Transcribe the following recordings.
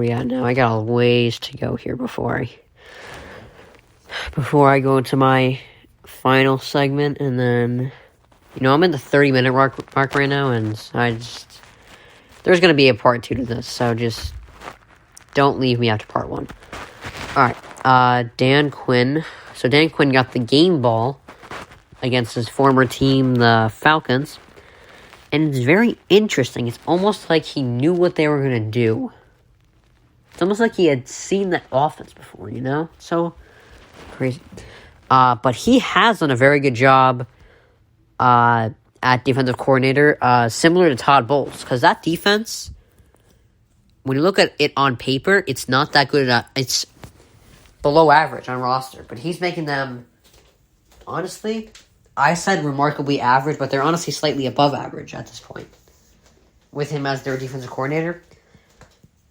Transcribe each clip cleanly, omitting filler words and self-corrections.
we at now? I got a ways to go here before I go into my final segment, and then, I'm in the 30-minute mark right now, and there's going to be a part 2 to this, so just don't leave me after part 1. Alright, Dan Quinn. So Dan Quinn got the game ball against his former team, the Falcons, and it's very interesting. It's almost like he knew what they were going to do. It's almost like he had seen that offense before, So crazy. But he has done a very good job at defensive coordinator, similar to Todd Bowles. Because that defense, when you look at it on paper, it's not that good. It's below average on roster. But he's making them, honestly, I said remarkably average, but they're honestly slightly above average at this point, with him as their defensive coordinator.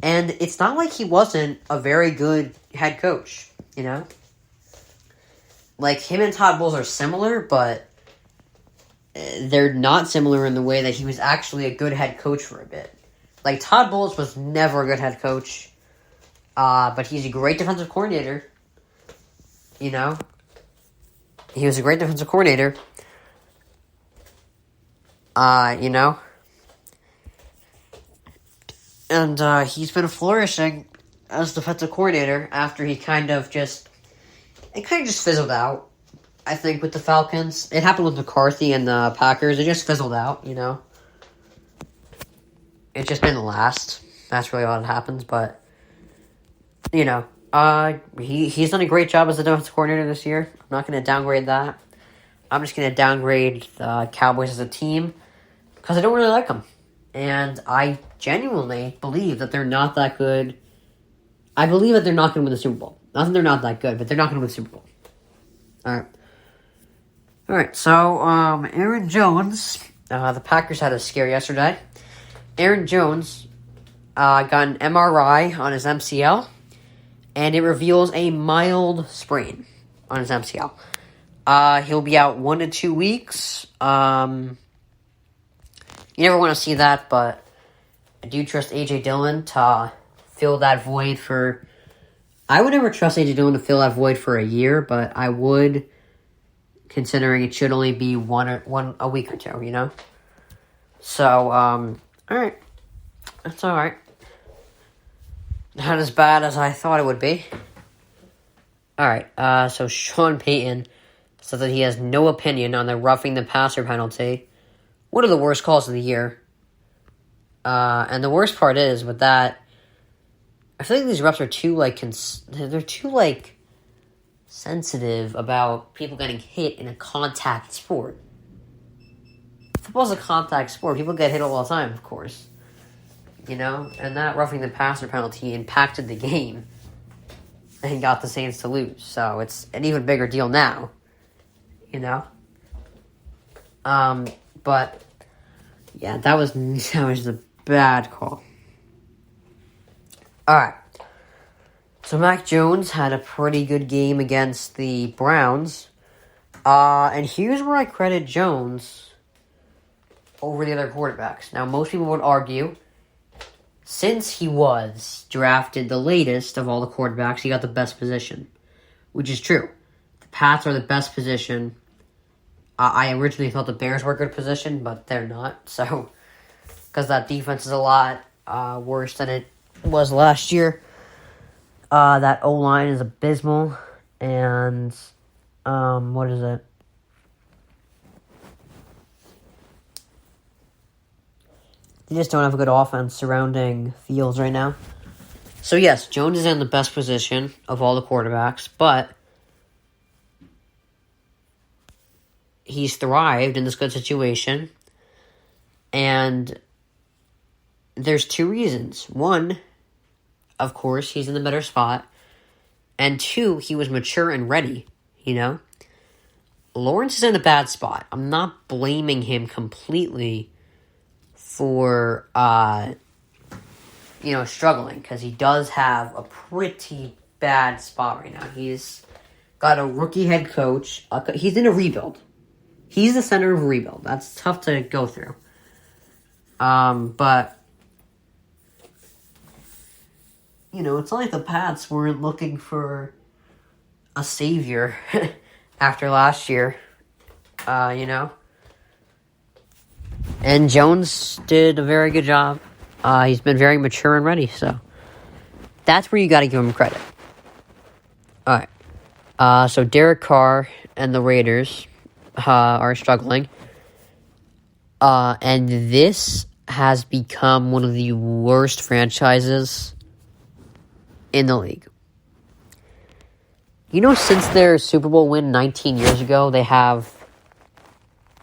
And it's not like he wasn't a very good head coach, Like, him and Todd Bowles are similar, but they're not similar in the way that he was actually a good head coach for a bit. Like, Todd Bowles was never a good head coach, but he's a great defensive coordinator, He was a great defensive coordinator, And he's been flourishing as defensive coordinator after it kind of just fizzled out, I think, with the Falcons. It happened with McCarthy and the Packers. It just fizzled out, It just didn't last. That's really all that happens, but, he's done a great job as a defensive coordinator this year. I'm not going to downgrade that. I'm just going to downgrade the Cowboys as a team because I don't really like them. And I genuinely believe that they're not that good. I believe that they're not going to win the Super Bowl. Not that they're not that good, but they're not going to win the Super Bowl. Alright, so, Aaron Jones, the Packers had a scare yesterday. Aaron Jones got an MRI on his MCL, and it reveals a mild sprain on his MCL. He'll be out 1 to 2 weeks. You never want to see that, but I do trust A.J. Dillon to fill that void for... I would never trust A.J. Dillon to fill that void for a year, but I would, considering it should only be a week or two, So, alright. That's alright. Not as bad as I thought it would be. Alright, so Sean Payton said that he has no opinion on the roughing the passer penalty. One of the worst calls of the year. And the worst part is, with that, I feel like these refs are too, they're too, sensitive about people getting hit in a contact sport. Football's a contact sport. People get hit all the time, of course. And that roughing the passer penalty impacted the game and got the Saints to lose. So it's an even bigger deal now. But yeah, that was a bad call. Alright. So Mac Jones had a pretty good game against the Browns. And here's where I credit Jones over the other quarterbacks. Now, most people would argue, since he was drafted the latest of all the quarterbacks, he got the best position, which is true. The Pats are the best position. I originally thought the Bears were a good position, but they're not. So, because that defense is a lot worse than it was last year. That O-line is abysmal. And, what is it? They just don't have a good offense surrounding Fields right now. So, yes, Jones is in the best position of all the quarterbacks, but he's thrived in this good situation. And there's 2 reasons. 1, of course, he's in the better spot. And 2, he was mature and ready, Lawrence is in a bad spot. I'm not blaming him completely for, struggling, because he does have a pretty bad spot right now. He's got a rookie head coach. He's in a rebuild. He's the center of a rebuild. That's tough to go through. But it's not like the Pats weren't looking for a savior after last year, And Jones did a very good job. He's been very mature and ready, so that's where you got to give him credit. All right. So Derek Carr and the Raiders are struggling. And this has become one of the worst franchises in the league. Since their Super Bowl win 19 years ago,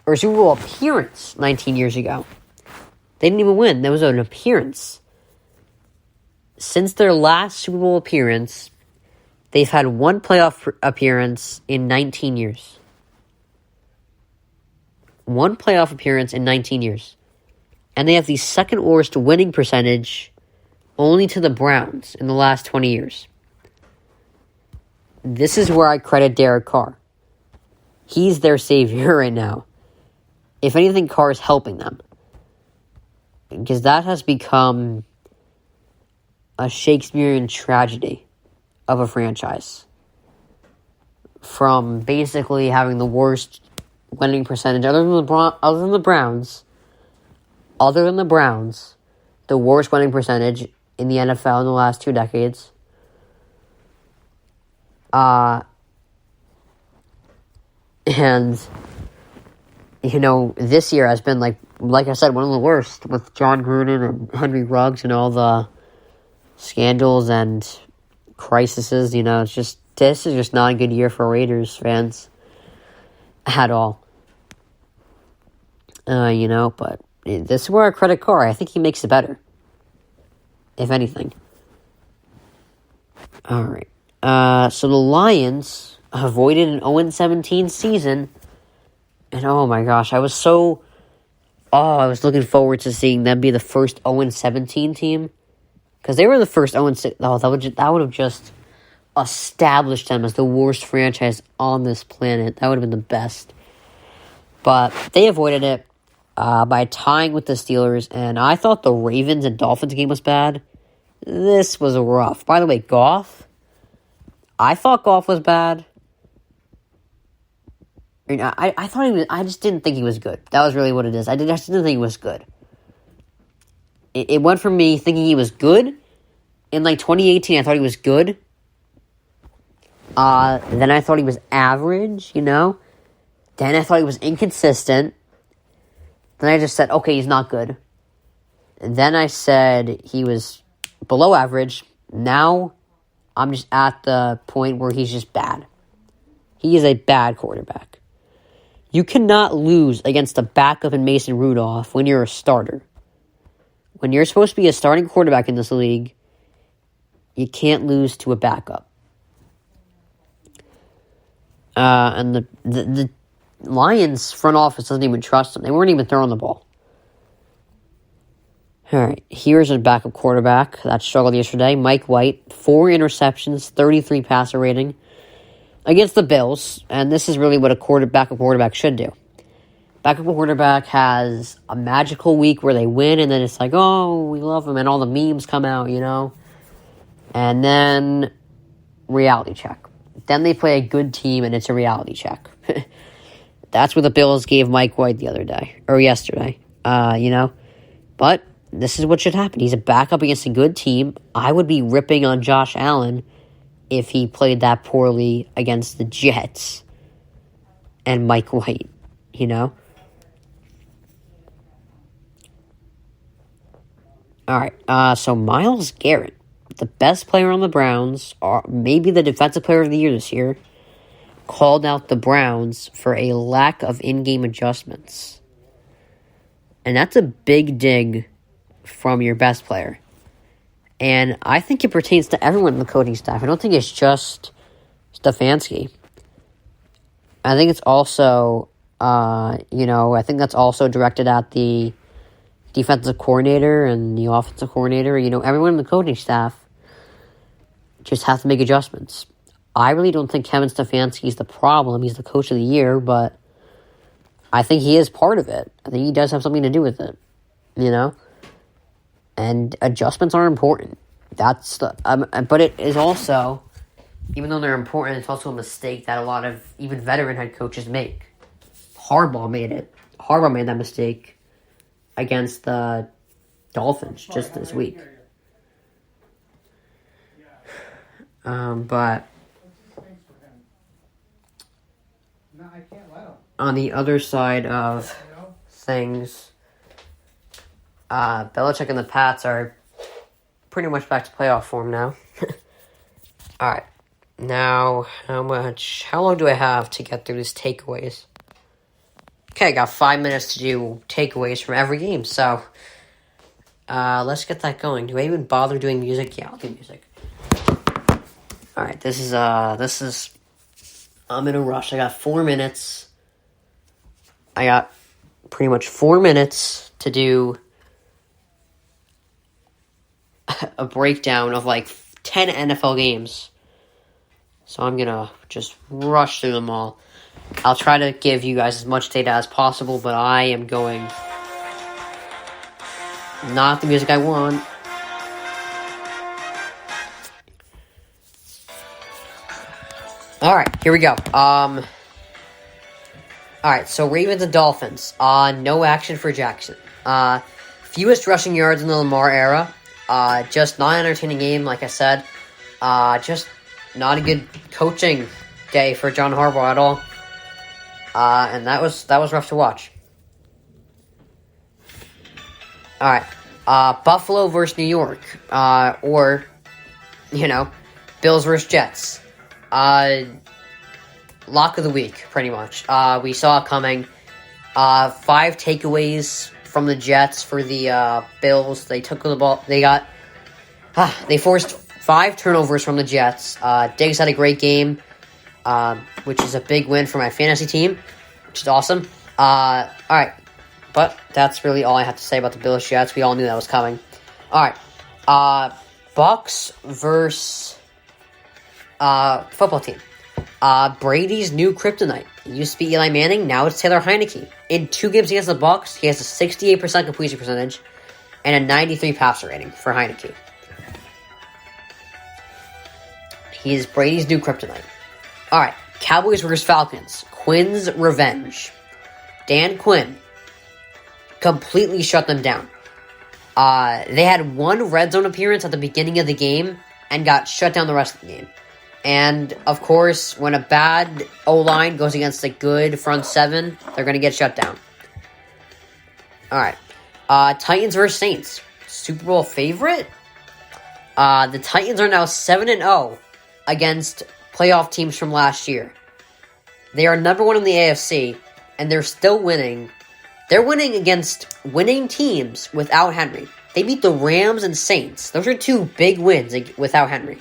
or Super Bowl appearance 19 years ago. They didn't even win. There was an appearance. Since their last Super Bowl appearance, they've had one playoff appearance in 19 years. One playoff appearance in 19 years. And they have the second worst winning percentage only to the Browns in the last 20 years. This is where I credit Derek Carr. He's their savior right now. If anything, Carr is helping them. Because that has become a Shakespearean tragedy of a franchise. From basically having the worst winning percentage, other than the Browns, the worst winning percentage in the NFL in the last 2 decades. And this year has been like I said, one of the worst with John Gruden and Henry Ruggs and all the scandals and crises. This is just not a good year for Raiders fans at all. But this is where I credit Carr. I think he makes it better, if anything. All right. So the Lions avoided an 0-17 season. And oh my gosh, I was looking forward to seeing them be the first 0-17 team. Because they were the first 0-6. Oh, that would have just established them as the worst franchise on this planet. That would have been the best. But they avoided it by tying with the Steelers. And I thought the Ravens and Dolphins game was bad. This was rough. By the way, Goff. I thought Goff was bad. I thought he was. I just didn't think he was good. That was really what it is. I just didn't think he was good. It went from me thinking he was good. In 2018, I thought he was good. Then I thought he was average, Then I thought he was inconsistent. Then I just said, okay, he's not good. And then I said he was below average. Now I'm just at the point where he's just bad. He is a bad quarterback. You cannot lose against a backup in Mason Rudolph when you're a starter. When you're supposed to be a starting quarterback in this league, you can't lose to a backup. And the Lions front office doesn't even trust him. They weren't even throwing the ball. All right, here's a backup quarterback that struggled yesterday. Mike White, 4 interceptions, 33 passer rating against the Bills. And this is really what a backup quarterback should do. Backup quarterback has a magical week where they win, and then it's like, oh, we love him, and all the memes come out, And then reality check. Then they play a good team, and it's a reality check. That's what the Bills gave Mike White yesterday. But this is what should happen. He's a backup against a good team. I would be ripping on Josh Allen if he played that poorly against the Jets and Mike White, All right, so Myles Garrett, the best player on the Browns, or maybe the defensive player of the year this year, called out the Browns for a lack of in-game adjustments. And that's a big dig from your best player. And I think it pertains to everyone in the coaching staff. I don't think it's just Stefanski. I think it's also, I think that's also directed at the defensive coordinator and the offensive coordinator. Everyone in the coaching staff just has to make adjustments. I really don't think Kevin Stefanski is the problem. He's the coach of the year, but I think he is part of it. I think he does have something to do with it, And adjustments are important. That's the but it is also, even though they're important, it's also a mistake that a lot of even veteran head coaches make. Harbaugh made it. Harbaugh made that mistake against the Dolphins just this week. But on the other side of things, Belichick and the Pats are pretty much back to playoff form now. All right. Now, how long do I have to get through these takeaways? Okay, I got 5 minutes to do takeaways from every game, so let's get that going. Do I even bother doing music? Yeah, I'll do music. All right, this is I'm in a rush. I got 4 minutes. I got pretty much 4 minutes to do a breakdown of like 10 NFL games. So I'm going to just rush through them all. I'll try to give you guys as much data as possible, but I am going not the music I want. All right, here we go. All right, so Ravens and Dolphins. No action for Jackson. Fewest rushing yards in the Lamar era. Just not an entertaining game, like I said. Just not a good coaching day for John Harbaugh at all. And that was rough to watch. All right, Buffalo versus New York, or Bills versus Jets. Lock of the week, pretty much. We saw it coming. 5 takeaways from the Jets for the Bills. They took the ball. They forced 5 turnovers from the Jets. Diggs had a great game, which is a big win for my fantasy team, which is awesome. All right, but that's really all I have to say about the Bills Jets. We all knew that was coming. All right, Bucks versus football team. Brady's new kryptonite. It used to be Eli Manning, now it's Taylor Heineke. In 2 games against the Bucks, he has a 68% completion percentage and a 93 passer rating for Heineke. He is Brady's new kryptonite. Alright, Cowboys versus Falcons. Quinn's revenge. Dan Quinn completely shut them down. They had 1 red zone appearance at the beginning of the game and got shut down the rest of the game. And, of course, when a bad O-line goes against a good front 7, they're going to get shut down. Alright. Titans versus Saints. Super Bowl favorite? The Titans are now 7-0 against playoff teams from last year. They are number 1 in the AFC, and they're still winning. They're winning against winning teams without Henry. They beat the Rams and Saints. Those are 2 big wins without Henry.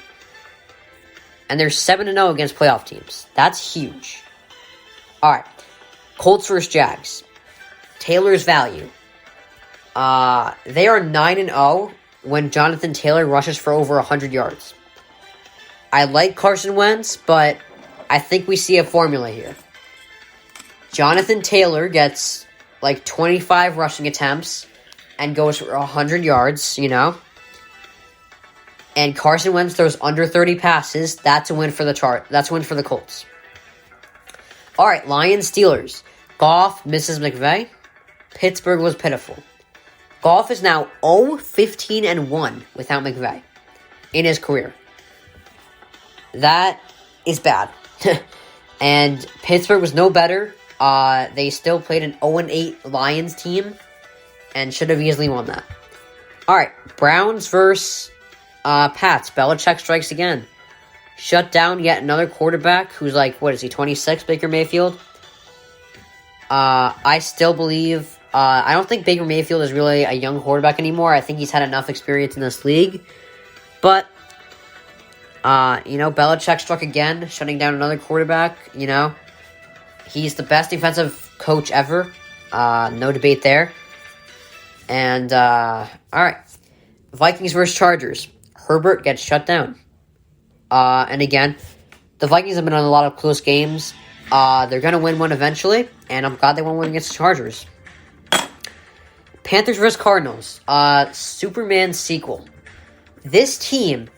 And they're 7-0 against playoff teams. That's huge. Alright. Colts versus Jags. Taylor's value. They are 9-0 when Jonathan Taylor rushes for over 100 yards. I like Carson Wentz, but I think we see a formula here. Jonathan Taylor gets like 25 rushing attempts and goes for 100 yards, And Carson Wentz throws under 30 passes. That's a win for That's a win for the Colts. All right, Lions Steelers. Goff misses McVay. Pittsburgh was pitiful. Goff is now 0-15-1 without McVay in his career. That is bad. And Pittsburgh was no better. They still played an 0-8 Lions team and should have easily won that. All right, Browns versus Pats. Belichick strikes again. Shut down yet another quarterback who's like, 26, Baker Mayfield? I still believe... I don't think Baker Mayfield is really a young quarterback anymore. I think he's had enough experience in this league. But, Belichick struck again, shutting down another quarterback, He's the best defensive coach ever. No debate there. And, alright. Vikings versus Chargers. Herbert gets shut down. And again, the Vikings have been on a lot of close games. They're going to win one eventually, and I'm glad they won one against the Chargers. Panthers vs. Cardinals. Superman sequel. this team